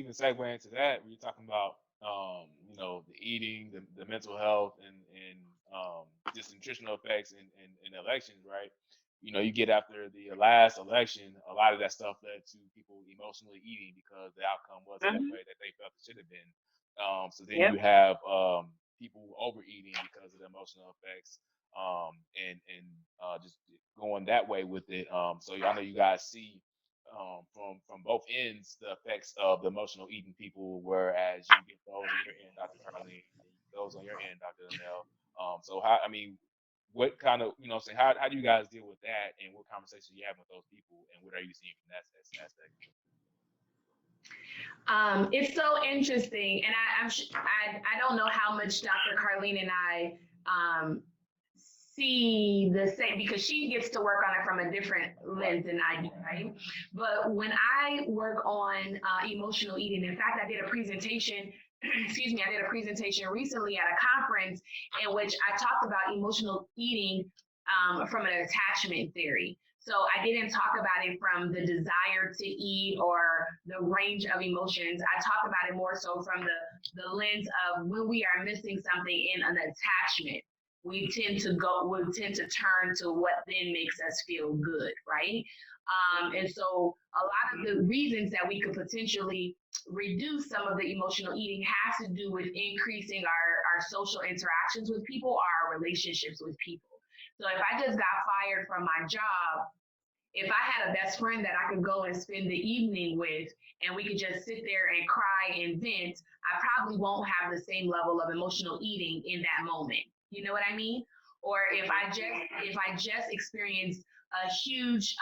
even segue into that, when you're talking about, the eating, the mental health, and just nutritional effects in elections, right? You get after the last election, a lot of that stuff led to people emotionally eating because the outcome wasn't the Mm-hmm. way that they felt it should have been. So then Yep. you have people overeating because of the emotional effects, and just going that way with it. So I know you guys see from both ends the effects of the emotional eating people, whereas you get those on your end, Dr. Carlene, and those on your end, Dr. Linnell. So how, I mean, what kind of, saying, how do you guys deal with that, and what conversations you have with those people, and what are you seeing from that aspect? It's so interesting, and I don't know how much Dr. Carlene and I see the same because she gets to work on it from a different Right. lens than I do, right? But when I work on emotional eating, in fact, I did a presentation. Excuse me, I did a presentation recently at a conference in which I talked about emotional eating from an attachment theory. So I didn't talk about it from the desire to eat or the range of emotions. I talked about it more so from the lens of when we are missing something in an attachment, we tend to turn to what then makes us feel good, right? And so a lot of the reasons that we could potentially reduce some of the emotional eating has to do with increasing our social interactions with people, our relationships with people. So if I just got fired from my job, if I had a best friend that I could go and spend the evening with and we could just sit there and cry and vent, I probably won't have the same level of emotional eating in that moment. You know what I mean? Or if I just experienced a huge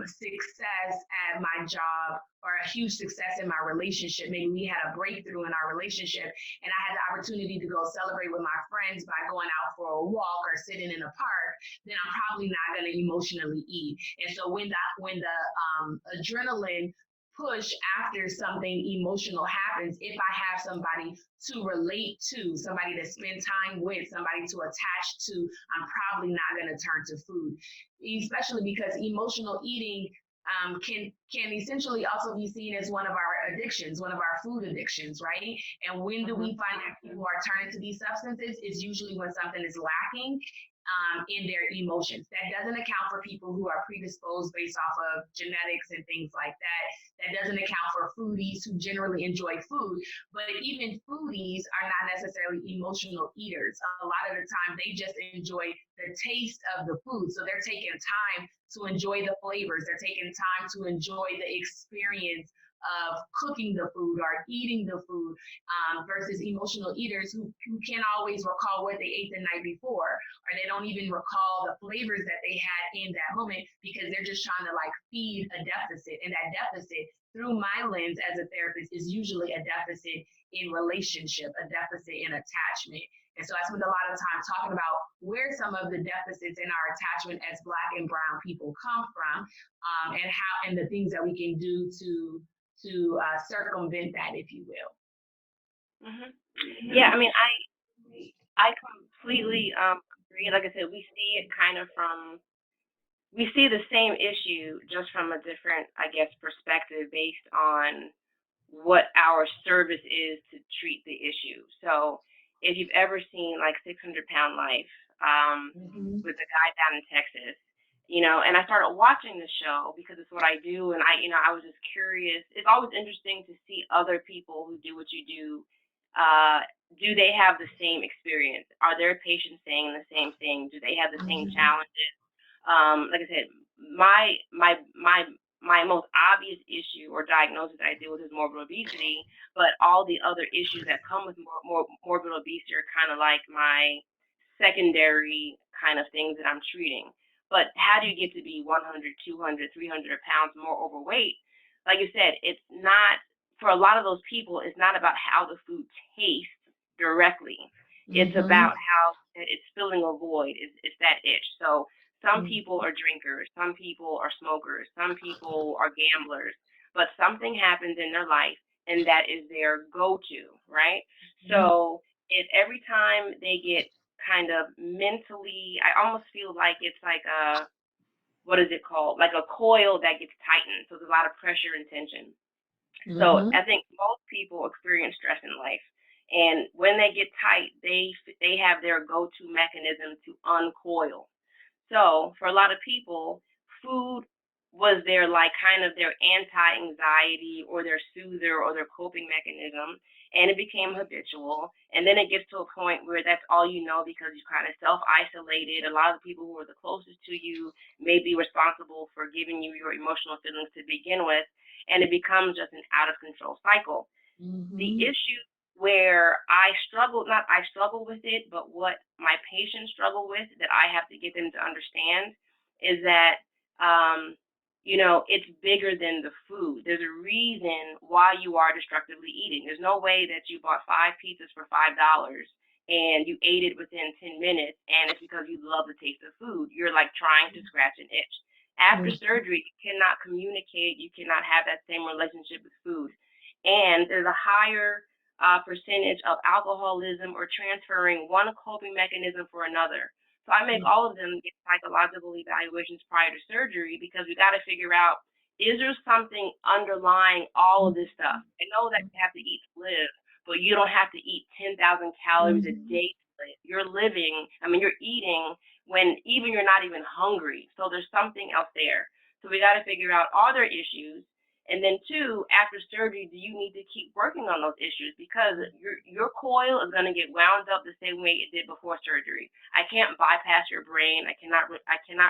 success at my job or a huge success in my relationship, maybe we had a breakthrough in our relationship and I had the opportunity to go celebrate with my friends by going out for a walk or sitting in a park, then I'm probably not going to emotionally eat. And so when the adrenaline push after something emotional happens, if I have somebody to relate to, somebody to spend time with, somebody to attach to, I'm probably not going to turn to food, especially because emotional eating can essentially also be seen as one of our addictions, one of our food addictions, right? And when do we Mm-hmm. find that people are turning to these substances? Is usually when something is lacking in their emotions. That doesn't account for people who are predisposed based off of genetics and things like that. That doesn't account for foodies who generally enjoy food. But even foodies are not necessarily emotional eaters. A lot of the time, they just enjoy the taste of the food. So they're taking time to enjoy the flavors. They're taking time to enjoy the experience of cooking the food or eating the food versus emotional eaters who can't always recall what they ate the night before, or they don't even recall the flavors that they had in that moment because they're just trying to like feed a deficit. And that deficit, through my lens as a therapist, is usually a deficit in relationship, a deficit in attachment. And so I spend a lot of time talking about where some of the deficits in our attachment as Black and Brown people come from, and the things that we can do to circumvent that, if you will. Mm-hmm. Yeah, I mean, I completely agree. Like I said, we see it kind of from we see the same issue just from a different, I guess, perspective based on what our service is to treat the issue. So if you've ever seen like 600 Pound Life, Mm-hmm. with the guy down in Texas, and I started watching the show because it's what I do, and I was just curious. It's always interesting to see other people who do what you do. Uh, do they have the same experience? Are their patients saying the same thing? Do they have the same Mm-hmm. challenges? Like I said, my most obvious issue or diagnosis that I deal with is morbid obesity, but all the other issues that come with morbid obesity are kind of like my secondary kind of things that I'm treating. But how do you get to be 100, 200, 300 pounds more overweight? Like you said, it's not, for a lot of those people, it's not about how the food tastes directly. It's Mm-hmm. about how it's filling a void. It's that itch. So some people are drinkers, some people are smokers, some people are gamblers, but something happens in their life and that is their go-to, right? Mm-hmm. So if every time they get kind of mentally, I almost feel like it's like what is it called? Like a coil that gets tightened. So there's a lot of pressure and tension. So Mm-hmm. I think most people experience stress in life, and when they get tight, they have their go-to mechanism to uncoil. So for a lot of people, food was their like kind of their anti-anxiety or their soother or their coping mechanism, and it became habitual. And then it gets to a point where that's all you know because you kind of self-isolated. A lot of the people who are the closest to you may be responsible for giving you your emotional feelings to begin with, and it becomes just an out of control cycle. The Mm-hmm. issue where I struggle, not I struggle with it, but what my patients struggle with that I have to get them to understand is that, um, it's bigger than the food. There's a reason why you are destructively eating. There's no way that you bought five pizzas for $5 and you ate it within 10 minutes and it's because you love the taste of food. You're like trying to scratch an itch. After surgery, you cannot communicate. You cannot have that same relationship with food, and there's a higher percentage of alcoholism or transferring one coping mechanism for another. So I make all of them get psychological evaluations prior to surgery because we got to figure out, is there something underlying all of this stuff? I know that you have to eat to live, but you don't have to eat 10,000 calories a Mm-hmm. day to live. You're living, I mean, you're eating when even you're not even hungry. So there's something else there. So we got to figure out, are there issues? And then two, after surgery, do you need to keep working on those issues because your coil is going to get wound up the same way it did before surgery. I can't bypass your brain. I cannot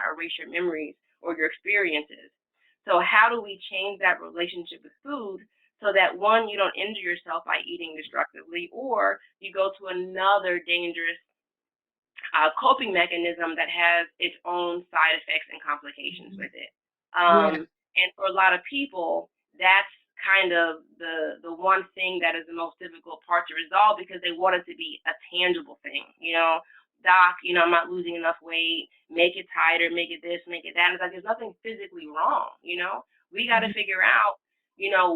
erase your memories or your experiences. So how do we change that relationship with food so that one, you don't injure yourself by eating destructively, or you go to another dangerous coping mechanism that has its own side effects and complications with it. Yeah. And for a lot of people, that's kind of the one thing that is the most difficult part to resolve because they want it to be a tangible thing. Doc, I'm not losing enough weight. Make it tighter, make it this, make it that. And it's like there's nothing physically wrong. We got to figure out,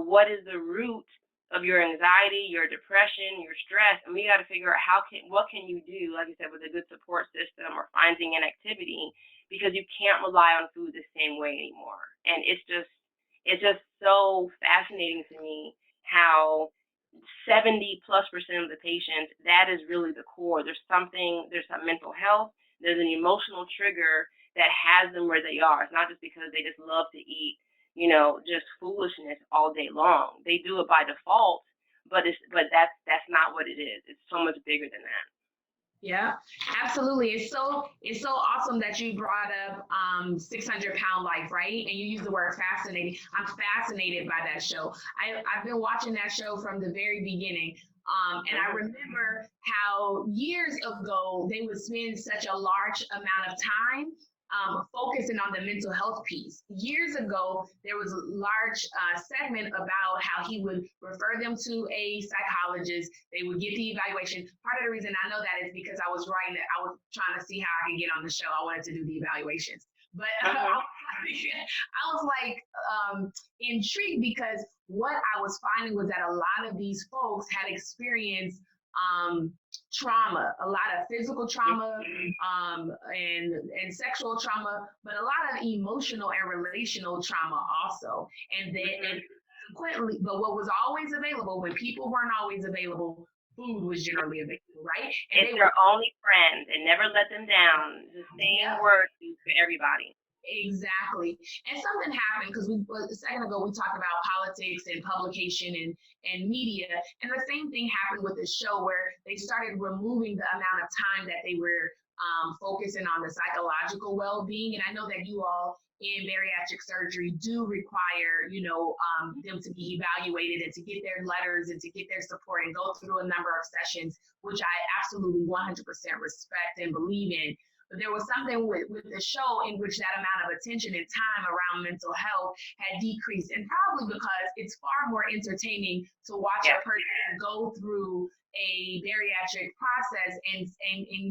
what is the root of your anxiety, your depression, your stress, and we got to figure out what can you do, like I said, with a good support system or finding an activity, because you can't rely on food the same way anymore. And it's just so fascinating to me how 70+% of the patients, that is really the core. There's some mental health, there's an emotional trigger that has them where they are. It's not just because they just love to eat just foolishness all day long. They do it by default, but that's not what it is. It's so much bigger than that. Yeah, absolutely. It's so awesome that you brought up 600 Pound Life, right? And you use the word fascinating. I'm fascinated by that show. I've been watching that show from the very beginning. And I remember how years ago they would spend such a large amount of time focusing on the mental health piece. Years ago, there was a large segment about how he would refer them to a psychologist. They would get the evaluation. Part of the reason I know that is because I was writing it. I was trying to see how I could get on the show. I wanted to do the evaluations. But I was like intrigued because what I was finding was that a lot of these folks had experienced trauma, a lot of physical trauma, and sexual trauma, but a lot of emotional and relational trauma also. And consequently, but what was always available when people weren't always available, food was generally available, right? And It's they their were only friend and never let them down. The same yeah, word used for everybody. exactly. And something happened because a second ago we talked about politics and publication and media. And the same thing happened with the show where they started removing the amount of time that they were focusing on the psychological well-being. And I know that you all in bariatric surgery do require, them to be evaluated and to get their letters and to get their support and go through a number of sessions, which I absolutely 100% respect and believe in. But there was something with the show in which that amount of attention and time around mental health had decreased. And probably because it's far more entertaining to watch Yeah. a person go through a bariatric process and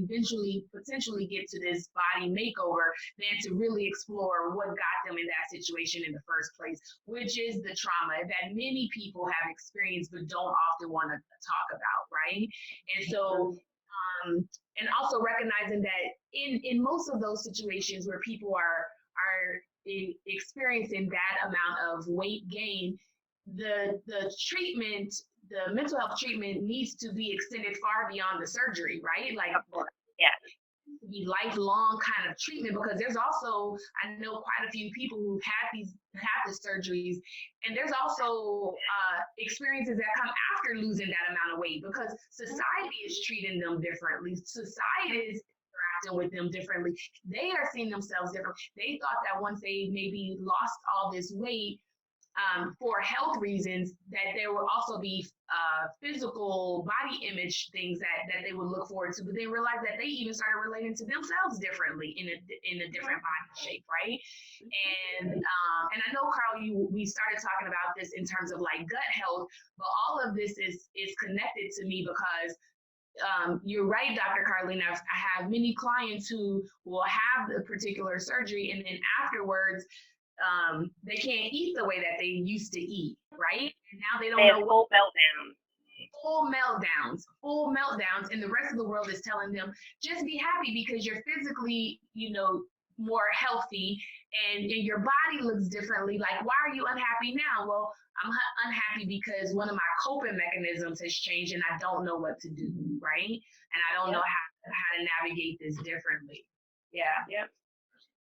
eventually potentially get to this body makeover than to really explore what got them in that situation in the first place, which is the trauma that many people have experienced but don't often want to talk about, right? And so and also recognizing that in most of those situations where people are experiencing that amount of weight gain, the treatment, the mental health treatment needs to be extended far beyond the surgery, right? Like, Of course. Yeah. be lifelong kind of treatment, because there's also, I know quite a few people who've had the surgeries, and there's also experiences that come after losing that amount of weight, because society is treating them differently. Society is interacting with them differently. They are seeing themselves different. They thought that once they maybe lost all this weight, for health reasons, that there will also be physical body image things that they would look forward to, but they realized that they even started relating to themselves differently in a different body shape, right? And I know, Carl, we started talking about this in terms of like gut health, but all of this is connected to me because you're right, Dr. Karleena. I have many clients who will have the particular surgery, and then afterwards, they can't eat the way that they used to eat, right? And now they don't know full meltdowns. Full meltdowns, and the rest of the world is telling them just be happy because you're physically, more healthy, and your body looks differently. Like, why are you unhappy now? Well, I'm unhappy because one of my coping mechanisms has changed, and I don't know what to do, right? And I don't know how to navigate this differently. Yeah. Yep.